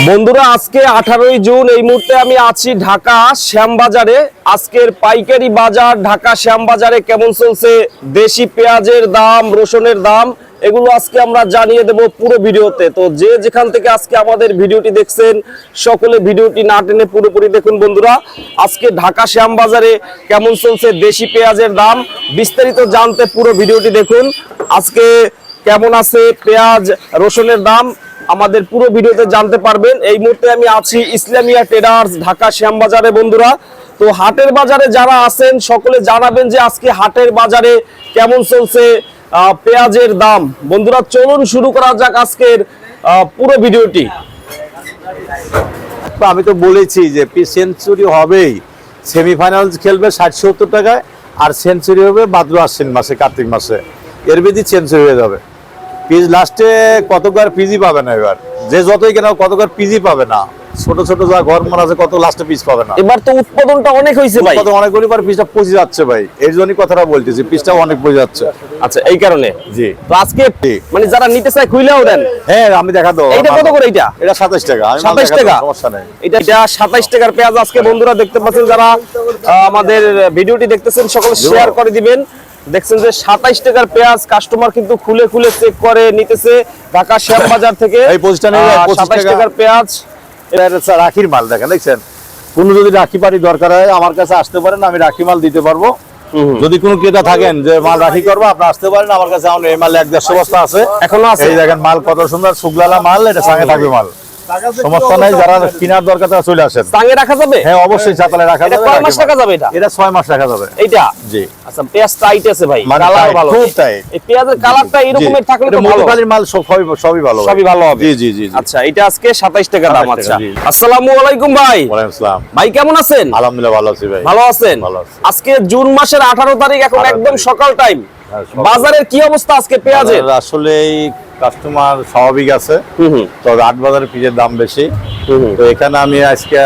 বন্ধুরা আজকে 18 জুন এই মুহূর্তে আমি আছি ঢাকা শ্যামবাজারে। আজকের পাইকারি বাজার ঢাকা শ্যামবাজারে কেমন চলছে, দেশি পেঁয়াজের দাম, রসুনের দাম, এগুলো আজকে আমরা জানিয়ে দেব পুরো ভিডিওতে। তো যে যেখান থেকে আজকে আমাদের ভিডিওটি দেখছেন সকলে ভিডিওটি না টেনে পুরোপুরি দেখুন। বন্ধুরা আজকে ঢাকা শ্যামবাজারে কেমন চলছে দেশি পেঁয়াজের দাম বিস্তারিত জানতে পুরো ভিডিওটি দেখুন। আজকে কেমন আছে পেঁয়াজ, রসুনের দাম আমাদের পুরো ভিডিওতে জানতে পারবেন। এই মুহূর্তে আমি আছি ইসলামিয়া ট্রেডার্স ঢাকা শ্যামবাজারে। বন্ধুরা তো হাটের বাজারে যারা আছেন সকলে জানাবেন যে আজকে হাটের বাজারে কেমন চলছে পেঁয়াজের দাম। বন্ধুরা চলুন শুরু করা যাক আজকের পুরো ভিডিওটি। আমি তো বলেছি যে সেঞ্চুরি হবেই, সেমিফাইনাল খেলবে 60-70 টাকায়, আর সেঞ্চুরি হবে ভাদ্র আশ্বিন মাসে, কার্তিক মাসে, এর বেশি সেঞ্চুরি হয়ে যাবে। পিস লাস্টে কতকার পিজি পাবে না, এবার যে যতই কেন কতকার পিজি পাবে না, ছোট ছোট যা ঘর মনে আছে কত লাস্টে পিস পাবে না। এবার তো উৎপাদনটা অনেক হয়েছে ভাই, কত অনেক পরিবার পিসটা পচে যাচ্ছে ভাই, এই জন্যই কথাটা বলতেছি, পিসটা অনেক পচে যাচ্ছে। আচ্ছা এই কারণে জি তো আজকে মানে যারা নিতে চায় খুইলাও দেন। হ্যাঁ আমি দেখা দাও। এটা কত করে? এটা 27 টাকা। 27 টাকা, সমস্যা নাই। এটা 27 টাকার পেঁয়াজ আজকে বন্ধুরা দেখতে পাচ্ছেন। যারা আমাদের ভিডিওটি দেখতেছেন সকলে শেয়ার করে দিবেন। দেখছেন যে 27 টাকার পেঁয়াজ কাস্টমার কিন্তু খুলে খুলে চেক করে নিতেছে ঢাকা শ্যামবাজার থেকে। এই 27 টাকার পেঁয়াজ রাখির মাল দেখেন, দেখছেন কোনো যদি রাখি পারি দরকার হয় আমার কাছে আসতে পারেন, আমি রাখি মাল দিতে পারবো। যদি কোনো ক্রেতা থাকেন যে মাল রাখি করবো আপনি আসতে পারেন আমার কাছে। আমার এই মাল 1-150 বস্তা আছে এখনো আছে। এই দেখেন মাল কত সুন্দর শুকলালা মাল, এটা সঙ্গে থাকবে মাল, সমস্যা নাই। যারা কেনার দরকার তারা চলে আসেন। টাঙ্গে রাখা যাবে? হ্যাঁ অবশ্যই ছাতালে রাখা যাবে। কয় মাস রাখা যাবে এটা? এটা 6 মাস রাখা যাবে। এইটা জি। আচ্ছা পেঁয়াজ টাইট আছে ভাই, মানে কালার ভালো, খুব টাইট। এই পেঁয়াজের কালারটা এরকমের থাকলে তো ভালো। মধুখালীর মাল সবই ভালো, সবই ভালো হবে। জি জি জি। আচ্ছা এটা আজকে 27 টাকা দাম। 27 আচ্ছা জি। আসসালামু আলাইকুম ভাই। ওয়ালাইকুম আসসালাম। ভাই কেমন আছেন? আলহামদুলিল্লাহ ভালো আছি ভাই। ভালো আছেন? ভালো আছি। আজকে জুন মাসের 18 তারিখ, এখন 18 একদম তারিখ। সকাল টাইম। বাজারের কি অবস্থা আজকে পেঁয়াজের? আসলে কাস্টমার স্বাভাবিক আছে, তবে হাট বাজারে পিজের দাম বেশি। তো এখানে আমি আজকে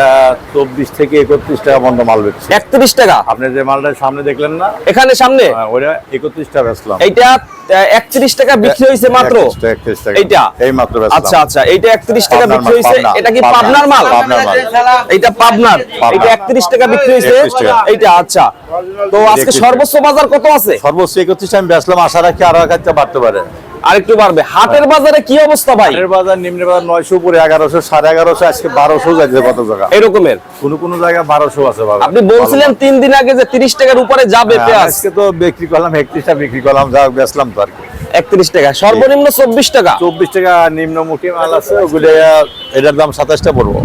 24 থেকে 31 টাকা পর্যন্ত মাল বেচছি। 31 টাকা? আপনি যে মালটা সামনে দেখলেন না এখানে সামনে ওটা 31 টাকা বেচলাম। এইটা 31 টাকা বিক্রি হয়েছে মাত্র। 31 টাকা এইটা এই মাত্র বেচলাম। আচ্ছা আচ্ছা এইটা 31 টাকা বিক্রি হয়েছে। এটা কি পাবনার মাল? পাবনার মাল। এইটা পাবনার, এটা 31 টাকা বিক্রি হয়েছে। 31 টাকা। এইটা আচ্ছা। তো আজকে সর্বোচ্চ বাজার কত আছে? সর্বোচ্চ 31 আমি বেচলাম, আশা রাখি আরো একটা বাড়তে পারে, আরেকটু বাড়বে। হাটের বাজারে কি অবস্থা ভাই? হাটের বাজার নিম্ন বাজার 900 উপরে 1100 1150, আজকে 1200 যাচ্ছে কত জায়গা এরকমের। কোন জায়গায় 1200 আছে বাবা। আপনি বলছিলেন 3 দিন আগে যে 30 টাকার উপরে যাবে পেঁয়াজ। আজকে তো বিক্রি করলাম 31 টাকা বিক্রি করলাম, যা বেচলাম তো আর কি 31 টাকা, সর্বনিম্ন 24 টাকা। 24 টাকা নিম্নমুখী মাল আছে, ওগুলো এটার দাম 27 টাকা পড়বো।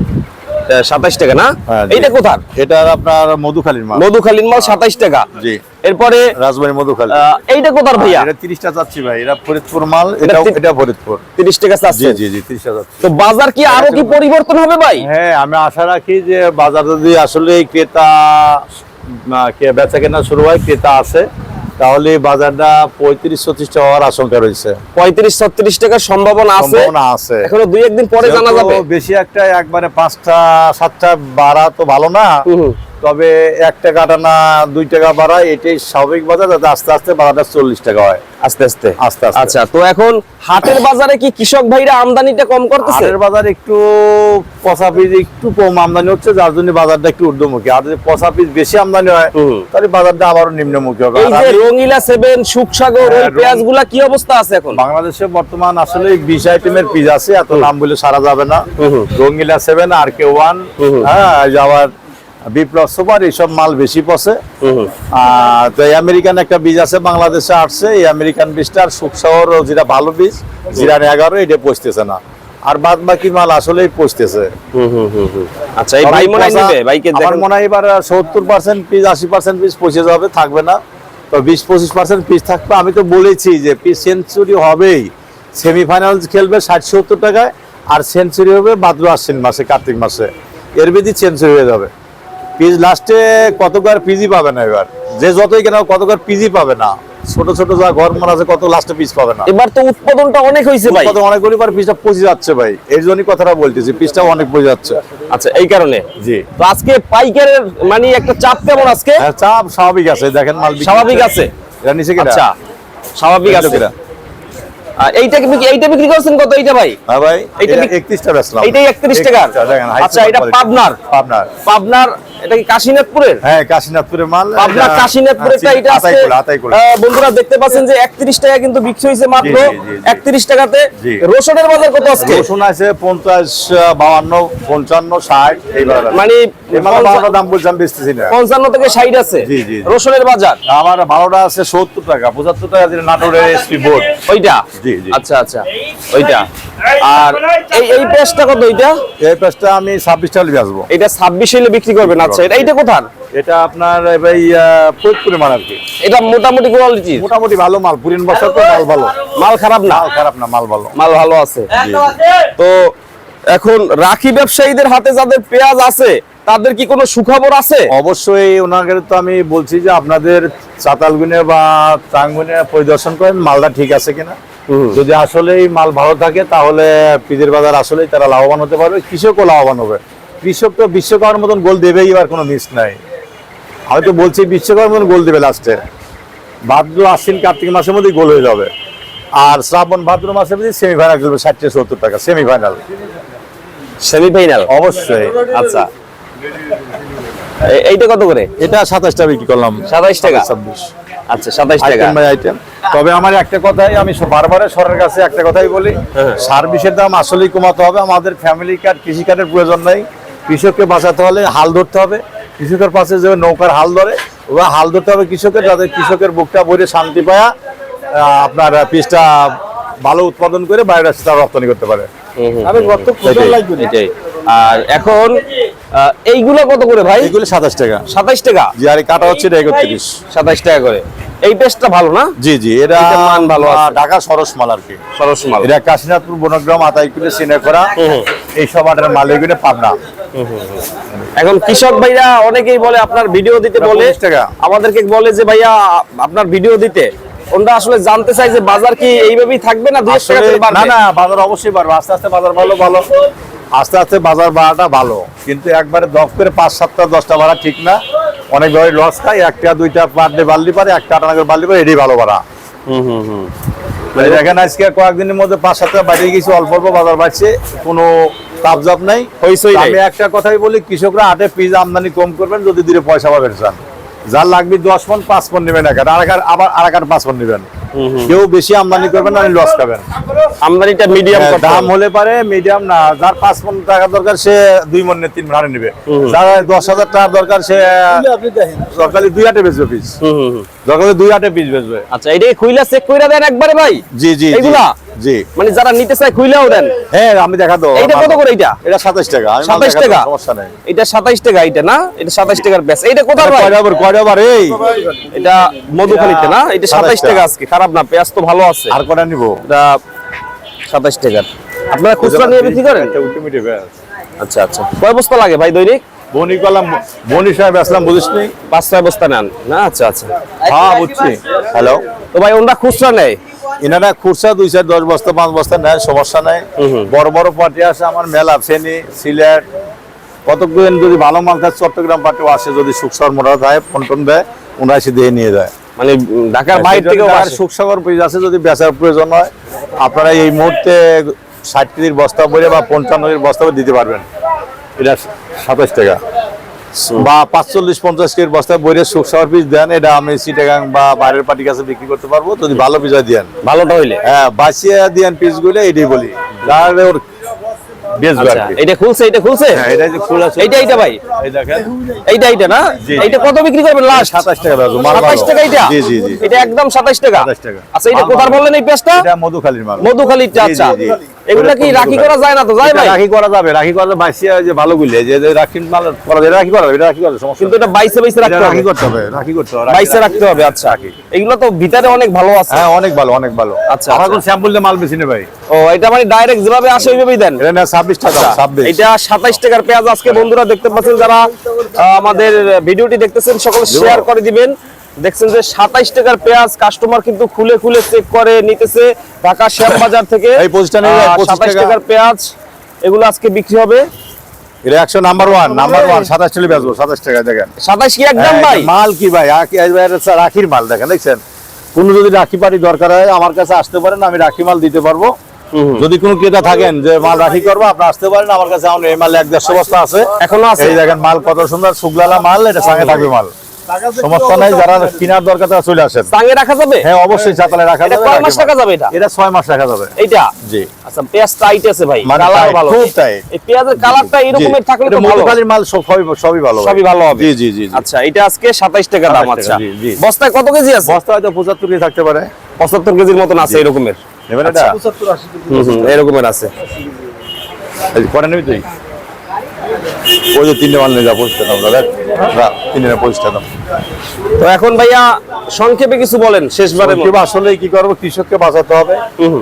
27 টাকা না? হ্যাঁ, জি। এইটা কোথার? এটা আপনার মধুখালীর মাল। মধুখালীর মাল 27 টাকা। জি। এরপরে রাজবাড়ী মধুখালী। এইটা কোথার ভাইয়া? এটা 30 টাকা চাচ্ছি ভাই, এটা ফরিদপুর মাল, এটা ফরিদপুর। 30 টাকা জি চাচ্ছে। জি জি 30 টাকা চাচ্ছি। তো বাজার কি আরো কি পরিবর্তন হবে ভাই? হ্যাঁ আমি আশা রাখি যে বাজার যদি আসলে ক্রেতা বেচা কেনা শুরু হয়, ক্রেতা আছে, তাহলে বাজারটা 35-36 টাকা হওয়ার আশঙ্কা রয়েছে। 35-36 টাকার সম্ভাবনা আছে। এখনো 2-1 দিন পরে জানা যাবে। বেশি একটা একবারে 5টা-7টা বাড়া তো ভালো না, তবে 1 টাকা না 2 টাকা বাড়া এটাই স্বাভাবিক বাজার, যাতে আস্তে আস্তে বাজারটা 40 টাকা হয় আস্তে আস্তে। আচ্ছা তো এখন হাটের বাজারে কি কৃষক ভাইরা আমদানিটা কম করতেছে? হাটের বাজার একটু পচা পিস একটু কম আমদানি হচ্ছে, যার জন্য বাজারটা একটু ঊর্ধ্বমুখী। আর যদি পচা পিস বেশি আমদানি হয় তাহলে বাজারটা আবারও নিম্নমুখী হবে। এই যে রঙিলা 7, সুখসাগর, এই পেঁয়াজগুলা কি অবস্থা আছে এখন? বাংলাদেশে বর্তমান আসলে 20 আইটেমের পিস আছে, এত নাম বলে সারা যাবে না। রঙিলা 7, RK1, হ্যাঁ আবার বিপ্লব সুপার, এইসব মাল বেশি পচে। তো আমেরিকান একটা বীজ আছে বাংলাদেশে আসছে, এই আমেরিকান বীজটা আর সুখসাগর যেটা ভালো বীজ, জিরান 11, এটা পচতেছে না, আর বাদ বাকি মাল আসলেই পচতেছে। আচ্ছা এই ভাই মনে নিবে ভাইকে আমার মনে হয় এবার 70% পিস 80% পিস পচে যাবে, থাকবে না, তো 20-25% পিস থাকবে। আমি তো বলেছি যে পিস সেঞ্চুরি হবেই, সেমিফাইনাল খেলবে 60-70 টাকায়, আর সেঞ্চুরি হবে ভাদ্র আশ্বিন মাসে, কার্তিক মাসে, এর বেশি সেঞ্চুরি হয়ে যাবে। পিস লাস্টে কতকার পিজি পাবে না, এবার যে যতই কেন কতকার পিজি পাবে না, ছোট ছোট যা ঘর মনে আছে কত লাস্টে পিস পাবে না। এবার তো উৎপাদনটা অনেক হয়েছে ভাই, কত অনেক পরিবার পিসটা পচে যাচ্ছে ভাই, এই জন্যই কথাটা বলতেছি, পিসটা অনেক পচে যাচ্ছে। আচ্ছা এই কারণে জি। তো আজকে পাইকারের মানে একটা চাপ কেমন আজকে? হ্যাঁ চাপ স্বাভাবিক আছে, দেখেন মাল স্বাভাবিক আছে। এটা নিচে কি? আচ্ছা স্বাভাবিক আছে। আর এইটা বিক্রি করছেন কত এইটা ভাই? হ্যাঁ ভাই, এইটা এটা 31 টাকা বেচলাম। এইটাই 31 টাকা। আচ্ছা, এটা পাবনার এটা কি কাশীনাথপুরের? হ্যাঁ, কাশীনাথপুরের মাল। পাবনা কাশীনাথপুরেরটা এটা আছে। বন্ধুরা দেখতে পাচ্ছেন যে 31 টাকা কিন্তু বিক্রি হয়েছে মাত্র। 31 টাকাতে। রসুনের বাজার কত আজকে? রসুন আছে 50, 52, 55, 60 এইভাবে। মানে এই মাল ভালো দাম বলছিলাম, বেচতেছি না। 55 থেকে 60 আছে রসুনের বাজার। আমার ভালোটা আছে 70 টাকা, 75 টাকা যেটা নাটোরের এসপি বোর্ড ওইটা। জি জি। আচ্ছা আচ্ছা, ওইটা। আর এই পেঁয়াজটা কত? এইটা এই পেঁয়াজটা আমি 26 টাকা বেচবো। এটা 26 হলে বিক্রি করবেন। আচ্ছা, এইটা কোথার? এটা আপনার ভাই ফরিদপুরের মাল আর কি। এটা মোটামুটি কোয়ালিটি, মোটামুটি ভালো মাল, পুরিন বস্তা তো মাল ভালো, মাল খারাপ না? মাল খারাপ না, মাল ভালো, মাল ভালো আছে। তো এখন রাখি ব্যবসায়ীদের হাতে যাদের পেঁয়াজ আছে তাদের কি কোনো সুখবর আছে? অবশ্যই ওনাকে তো আমি বলছি যে আপনাদের চাতালগুনে বা চাঙ্গুনে পরিদর্শন করেন মালটা ঠিক আছে কিনা। যদি আসলেই মাল ভালো থাকে তাহলে পিজের বাজার আসলেই তারা লাভবান হতে পারবে, কৃষকও লাভবান হবে। কৃষক তো বিশ্বকাপের মতন গোল দেবেই, আর কোনো মিস নাই। আমি তো বলছি বিশ্বকাপের মতন গোল দেবে লাস্টে। ভাদ্র আশ্বিন কার্তিক মাসের মধ্যেই গোল হয়ে যাবে। আর শ্রাবণ ভাদ্র মাসের মধ্যে সেমিফাইনাল খেলবে 60-70 টাকা সেমিফাইনাল। সেমিফাইনাল অবশ্যই। আচ্ছা, এইটা কত করে? এটা 27 টাকা বিক্রি করলাম। 27 টাকা। 26। আচ্ছা, 27 টাকা আইটেম। তবে আমার একটা কথাই, আমি বারবার সরকারের কাছে একটা কথাই বলি, সার্ভিসের দাম আসলেই কমাতে হবে। আমাদের ফ্যামিলি কার্ড, কৃষি কার্ডের প্রয়োজন নাই। কৃষককে বাঁচাতে হলে হাল ধরতে হবে। কৃষকের পাশে যে নৌকার হাল ধরে, ওরা হাল ধরতে হবে কৃষকের, যাতে কৃষকের বুকটা ভরে শান্তি পায়া আপনার পিসটা ভালো উৎপাদন করে বাইরে আসতে রপ্তানি করতে পারে। আর এখন এইগুলো কত করে ভাই? এইগুলো 27 টাকা। 27 টাকা। জি, আর কাটা হচ্ছে 31। 27 টাকা করে। এই পেস্টটা ভালো না? জি জি, এটা মান ভালো আছে। ঢাকা সরস মাল আর কি। সরস মাল। এটা কাশীনাথপুর, বনগ্রাম, আতাইকুলে, সিনেকরা, এই সব আটার মাল, এগুলো পাবনা। এখন কৃষক ভাইরা অনেকেই বলে আপনার ভিডিও দিতে বলে, আমাদেরকে বলে যে ভাইয়া আপনার ভিডিও দিতে। ওরা আসলে জানতে চাই যে বাজার কি এইভাবেই থাকবে না 2 টাকা করে বাড়বে? না না, বাজার অবশ্যই বাড়বে। আস্তে আস্তে বাজার ভালো, আস্তে আস্তে বাজার বাড়াটা ভালো। কিন্তু একবারে দপ করে 5-7টা 10টা বাড়া ঠিক না। অনেক ভাবে লস খায়। 1টা 2টা পার ডে বাড়লি পারে, 1টা 8 টাকা বাড়লি পারে, এটাই ভালো বাড়া। মানে দেখেন আজকে কয়েকদিনের মধ্যে 5-7টা বাইরে গেছি, অল্প অল্প বাজার বাড়ছে, কোনো তাপজাপ নাই। আমি একটা কথাই বলি, কৃষকরা হাটে পিস আমদানি কম করবেন যদি দুটো পয়সা পাবেন। যার লাগবে 10 মণ 5 মণ নেবেন, আবার আর 5 মণ নেবেন। কেউ বেশি আমদানি করবেন না, লস খাবেন। আমদানিটা মিডিয়াম দাম হলে পারে, মিডিয়াম না। যার 5 মণ টাকা দরকার সে 2 মণ 3 মণ নেবে। যার 10,000 টাকা দরকার সে সরকারি 2 আটে বেচবে পিস। দরকার 2 আটে পিস বেচবে। আচ্ছা, এটা খুইলা চেক কইরা দেন একবারে ভাই? জি জি, এগুলা জি, মানে যারা নিতে চায় খুইলাও দেন? হ্যাঁ, আমি দেখাতো। এটা কত করে? এটা 27 টাকা। 27 টাকা, সমস্যা নাই। এটা 27 টাকা। এটা না, এটা 27 টাকার বেচ। এটা কোথায় ভাই? কয়বার এই এটা মধুখালীতে না? এটা 27 টাকা আজকে। খারাপ না, পেঁয়াজ তো ভালো আছে। আর কটা নিব? এটা 27 টাকার। আপনারা খুচরা নিয়ে বিক্রি করেন? আচ্ছা আচ্ছা। কয় বস্তা লাগে ভাই দৈনিক? বনি কলাম, বনি সাহেব আসলাম, বুঝিসনি? 5-6 বস্তা নেন না? আচ্ছা আচ্ছা, হ্যাঁ বুঝছি। হ্যালো, তো ভাই ওরা খুচরা নেয়? এনারা খুচরা 2-4-10 বস্তা 5 বস্তা নেয়, সমস্যা নাই। বড় বড় পার্টি আসে আমার মেলা, ফেনী, সিলেট, কতগুলো যদি ভালো মাল থাকে চট্টগ্রাম পার্টিও আসে, যদি সুখসাগর মোড়া যায়, ফোন দেয়, ওনারা এসে দিয়ে নিয়ে যায়। মানে ঢাকার বাইরে থেকে সুখসাগর পিস আছে, যদি বেচার প্রয়োজন হয় আপনারা এই মুহূর্তে 60 কেজির বস্তা বইরে বা 55 কেজির বস্তা দিতে পারবেন। এটা 27 টাকা। বা 45-50 কেজির বস্তা বইরে সুখসাগর পিস দেন, এটা আমি চিটাগাং বা বাইরের পার্টির কাছে বিক্রি করতে পারবো, যদি ভালো পিস দেন। ভালোটা হইলে হ্যাঁ, বাঁচিয়ে দেন পিসগুলো, এটাই বলি। এটা খুলছে, এটা খুলছে। হ্যাঁ, এটা যে খোলা আছে, এইটা ভাই, এই দেখেন, এইটা না? এইটা কত বিক্রি করবেন লাস্ট? 27 টাকা দাও। 27 টাকা এটা? জি জি জি, এটা একদম 27 টাকা। 27 টাকা। আচ্ছা, এটা কোথার বললেন এই পেঁয়াজটা? এটা মধুখালীর মাল। মধুখালীর। আচ্ছা, এগুলা কি রাখি করা যায় না তো? যায় ভাই, রাখি করা যাবে। রাখি করা বাঁচিয়ে যে ভালো গুলে যে রাখি মাল করা যায়, রাখি করা যাবে। এটা রাখি করা সমস্যা, কিন্তু এটা বাইসে রাখতে হবে। রাখি করতে হবে, রাখি করতে হবে, বাইসে রাখতে হবে। আচ্ছা, এগুলো তো ভিতরে অনেক ভালো আছে। হ্যাঁ, অনেক ভালো, অনেক ভালো। আচ্ছা, আমার কোন স্যাম্পল দিয়ে মাল বেশি নেই ভাই। ও, এটা মানে ডাইরেক্ট যেভাবে আসে ওইভাবেই দেন? এটা না 26 টাকা। 26। এটা 27 টাকার পেঁয়াজ আজকে বন্ধুরা দেখতে পাচ্ছেন, যারা আমাদের ভিডিওটি দেখতেছেন সকলে শেয়ার করে দিবেন। দেখছেন যে 27 টাকার পেঁয়াজ কাস্টমার কিন্তু খুলে খুলে চেক করে নিতেছে ঢাকা শ্যামবাজার থেকে। এই 27 টাকার পেঁয়াজ এগুলো আজকে বিক্রি হবে। এটা 100 নাম্বার 1 27 টাকা বেচবো। 27 টাকা দেখেন। 27 কি একদম ভাই? মাল কি ভাই, রাখির মাল দেখেন, দেখছেন কোনো যদি রাখি পাটি দরকার হয় আমার কাছে আসতে পারেন, আমি রাখি মাল দিতে পারবো। যদি কোনো ক্রেতা থাকেন যে মাল রাখি করবো, আপনি আসতে পারেন আমার কাছে। আমার এই মাল 1-150 বস্তা আছে এখনো আছে? এই দেখেন মাল কত সুন্দর শুকলালা মাল, এটা সঙ্গে থাকবে মাল, সমস্যা নাই। যারা কেনার দরকার তারা চলে আসেন। সাঙ্গে রাখা যাবে? হ্যাঁ অবশ্যই ছাতালে রাখা এটা যাবে। কয় মাস রাখা যাবে এটা? এটা 6 মাস রাখা যাবে। এইটা জি। আচ্ছা, পেঁয়াজ টাইট আছে ভাই, মানে কালার tight, ভালো, খুব tight। এই পেঁয়াজের কালারটা এরকমের থাকলে তো ভালো। মধুখালীর মাল সবই ভালো, সবই ভালো হবে। জি জি জি জি। আচ্ছা, এটা আজকে 27 টাকা দাম। 27 টাকা, আচ্ছা, জি, জি। বস্তায় কত কেজি আছে? বস্তা হয়তো 75 কেজি থাকতে পারে। 75 কেজির মতন আছে এরকমের। নেবেন এটা? এরকমের আছে। এই যে, পরে নিবি তুই? ওই যে 3টে মাল নিয়ে যা, পরিষ্কার দাম দাদা, 3টে পরিষ্কার দাম। তো এখন ভাইয়া সংক্ষেপে কিছু বলেন শেষবারে। আসলে কি করবো, কৃষককে বাঁচাতে হবে।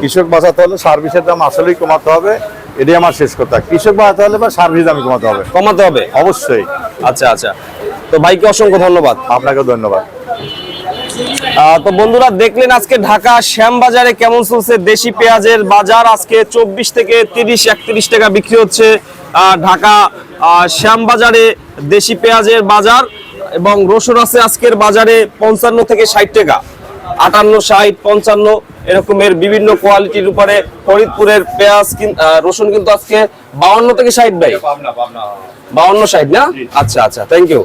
কৃষক বাঁচাতে হলে সার্ভিসের দাম আসলেই কমাতে হবে, এটাই আমার শেষ কথা। কৃষক বাঁচাতে হলে বা সার্ভিস দাম কমাতে হবে, কমাতে হবে অবশ্যই। আচ্ছা আচ্ছা, তো ভাইকে অসংখ্য ধন্যবাদ। আপনাকে ধন্যবাদ। তো বন্ধুরা দেখলেন আজকে ঢাকা শ্যামবাজারে কেমন চলছে দেশি পেঁয়াজের বাজার। আজকে 24 থেকে 30-31 টাকা বিক্রি হচ্ছে ঢাকা শ্যামবাজারে দেশি পেঁয়াজের বাজার। এবং রসুন আছে আজকের বাজারে 55 থেকে 60 টাকা, 58, 60, 55 এরকমের বিভিন্ন কোয়ালিটির উপরে। ফরিদপুরের পেঁয়াজ রসুন কিন্তু আজকে 52 থেকে 60 ভাই, 52, 60 না? আচ্ছা আচ্ছা, থ্যাংক ইউ।